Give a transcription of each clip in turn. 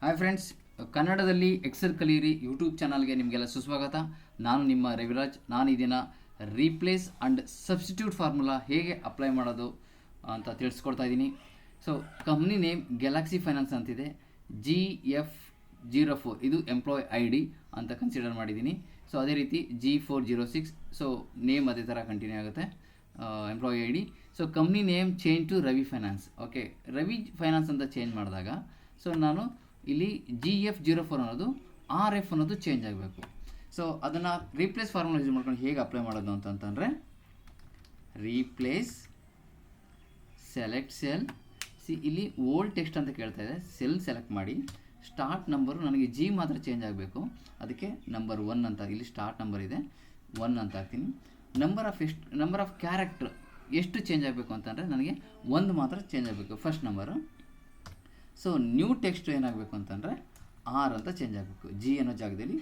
Hi friends, ಕನ್ನಡದಲ್ಲಿ Excel ಕಲಿಯಿರಿ YouTube ಚಾನಲ್ಗೆ ನಿಮಗೆಲ್ಲ ಸುಸ್ವಾಗತ. ನಾನು ನಿಮ್ಮ ರವಿರಾಜ್. ನಾನು ಇದನ್ನು ರೀಪ್ಲೇಸ್ ಆ್ಯಂಡ್ ಸಬ್ಸ್ಟಿಟ್ಯೂಟ್ ಫಾರ್ಮುಲಾ ಹೇಗೆ ಅಪ್ಲೈ ಮಾಡೋದು ಅಂತ ತಿಳಿಸ್ಕೊಡ್ತಾ ಇದ್ದೀನಿ. So company name Galaxy Finance ಅಂತಿದೆ. GF04 ಇದು ಎಂಪ್ಲಾಯ್ ID ಅಂತ ಕನ್ಸಿಡರ್ ಮಾಡಿದ್ದೀನಿ. ಸೊ ಅದೇ ರೀತಿ G406, ಸೊ ನೇಮ್ ಅದೇ ಥರ ಕಂಟಿನ್ಯೂ ಆಗುತ್ತೆ, employee ID. So company name change to Ravi Finance. Okay, Ravi Finance ಅಂತ ಚೇಂಜ್ ಮಾಡಿದಾಗ ಸೊ ನಾನು ಇಲ್ಲಿ GF04 ಅನ್ನೋದು RF ಅನ್ನೋದು ಚೇಂಜ್ ಆಗಬೇಕು. ಸೊ ಅದನ್ನು ರೀಪ್ಲೇಸ್ ಫಾರ್ಮುಲಾ ಯೂಸ್ ಮಾಡ್ಕೊಂಡು ಹೇಗೆ ಅಪ್ಲೈ ಮಾಡೋದು ಅಂತಂದರೆ, ರೀಪ್ಲೇಸ್ ಸೆಲೆಕ್ಟ್ ಸೆಲ್. ಇಲ್ಲಿ ಓಲ್ಡ್ ಟೆಕ್ಸ್ಟ್ ಅಂತ ಕೇಳ್ತಾ ಇದೆ, ಸೆಲ್ ಸೆಲೆಕ್ಟ್ ಮಾಡಿ. ಸ್ಟಾರ್ಟ್ ನಂಬರು ನನಗೆ G ಮಾತ್ರ ಚೇಂಜ್ ಆಗಬೇಕು, ಅದಕ್ಕೆ ನಂಬರ್ 1 ಅಂತ ಇಲ್ಲಿ ಸ್ಟಾರ್ಟ್ ನಂಬರ್ ಇದೆ 1 ಅಂತ ಹಾಕ್ತೀನಿ. ನಂಬರ್ ಆಫ್ ಕ್ಯಾರೆಕ್ಟರ್ ಎಷ್ಟು ಚೇಂಜ್ ಆಗಬೇಕು ಅಂತಂದರೆ ನನಗೆ 1 ಮಾತ್ರ ಚೇಂಜ್ ಆಗಬೇಕು, first number. So new text ಏನಾಗಬೇಕು ಅಂತಂದರೆ R ಅಂತ ಚೇಂಜ್ ಆಗಬೇಕು, G ಅನ್ನೋ ಜಾಗದಲ್ಲಿ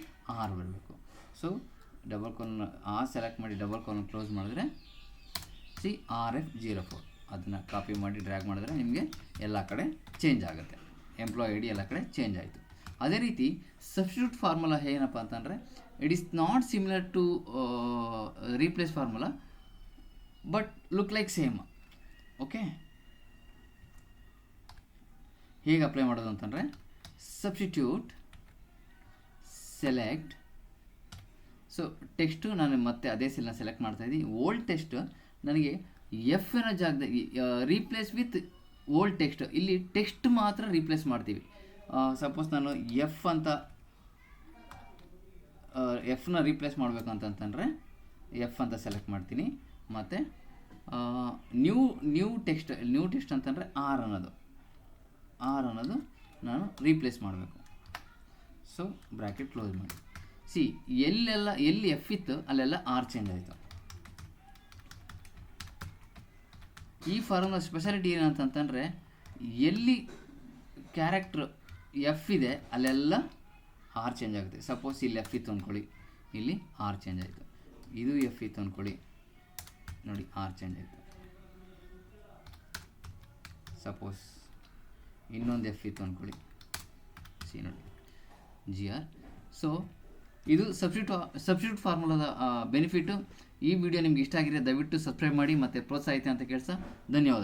R ಬರಬೇಕು. ಸೊ ಡಬಲ್ ಕಾಲನ್ ಸೆಲೆಕ್ಟ್ ಮಾಡಿ ಡಬಲ್ ಕಾಲನ್ ಕ್ಲೋಸ್ ಮಾಡಿದ್ರೆ RF04 ಅದನ್ನು ಕಾಪಿ ಮಾಡಿ ಡ್ರ್ಯಾಗ್ ಮಾಡಿದ್ರೆ ನಿಮಗೆ ಎಲ್ಲ ಕಡೆ ಚೇಂಜ್ ಆಗುತ್ತೆ. ಎಂಪ್ಲಾಯ್ ID ಎಲ್ಲ ಕಡೆ ಚೇಂಜ್ ಆಯಿತು. ಅದೇ ರೀತಿ ಸಬ್ಸ್ಟಿಟ್ಯೂಟ್ ಫಾರ್ಮುಲಾ ಏನಪ್ಪ ಅಂತಂದರೆ, it is not similar to replace formula but look like same. Okay, ಹೇಗೆ ಅಪ್ಲೈ ಮಾಡೋದು ಅಂತಂದರೆ, ಸಬ್ಸ್ಟಿಟ್ಯೂಟ್ ಸೆಲೆಕ್ಟ್. ಸೊ ಟೆಕ್ಸ್ಟು ನಾನು ಮತ್ತೆ ಅದೇ ಸೆಲ್ನ ಸೆಲೆಕ್ಟ್ ಮಾಡ್ತಾಯಿದ್ದೀನಿ. ಓಲ್ಡ್ ಟೆಕ್ಸ್ಟ್ ನನಗೆ F ಅನ್ನೋ ಜಾಗದಲ್ಲಿ ರೀಪ್ಲೇಸ್ ವಿತ್ ಓಲ್ಡ್ ಟೆಕ್ಸ್ಟ್. ಇಲ್ಲಿ ಟೆಕ್ಸ್ಟ್ ಮಾತ್ರ ರೀಪ್ಲೇಸ್ ಮಾಡ್ತೀವಿ. ಸಪೋಸ್ ನಾನು ಎಫ್ನ ರೀಪ್ಲೇಸ್ ಮಾಡಬೇಕು ಅಂತಂತಂದರೆ F ಅಂತ ಸೆಲೆಕ್ಟ್ ಮಾಡ್ತೀನಿ. ಮತ್ತು ನ್ಯೂ ಟೆಕ್ಸ್ಟ್ ಅಂತಂದರೆ R ಅನ್ನೋದು ನಾನು ರೀಪ್ಲೇಸ್ ಮಾಡಬೇಕು. ಸೊ ಬ್ರ್ಯಾಕೆಟ್ ಕ್ಲೋಸ್ ಮಾಡಿ. ಎಲ್ಲಿ F ಇತ್ತು ಅಲ್ಲೆಲ್ಲ R ಚೇಂಜ್ ಆಯಿತು. ಈ ಫಾರ್ಮುಲಾ ಸ್ಪೆಷಾಲಿಟಿ ಏನಂತಂದರೆ, ಎಲ್ಲಿ ಕ್ಯಾರೆಕ್ಟ್ರ್ F ಇದೆ ಅಲ್ಲೆಲ್ಲ R ಚೇಂಜ್ ಆಗುತ್ತೆ. ಸಪೋಸ್ ಇಲ್ಲಿ F ಇತ್ತು ಅಂದ್ಕೊಳ್ಳಿ, ಇಲ್ಲಿ R ಚೇಂಜ್ ಆಯಿತು. ಇದು F ಇತ್ತು ಅಂದ್ಕೊಳ್ಳಿ, ನೋಡಿ R ಚೇಂಜ್ ಆಯಿತು. ಸಪೋಸ್ ಇನ್ನೊಂದು F ಇತ್ತು ಅಂದ್ಕೊಳ್ಳಿ, ನೋಡಿ GR. ಸೊ ಇದು ಸಬ್ಸ್ಟಿಟ್ಯೂಟ್ ಫಾರ್ಮುಲಾದ ಬೆನಿಫಿಟ್ಟು. ಈ ವಿಡಿಯೋ ನಿಮ್ಗೆ ಇಷ್ಟ ಆಗಿದ್ರೆ ದಯವಿಟ್ಟು ಸಬ್ಸ್ಕ್ರೈಬ್ ಮಾಡಿ ಮತ್ತು ಪ್ರೋತ್ಸಾಹಿತ ಅಂತ ಕೇಳ್ತಾ ಧನ್ಯವಾದ.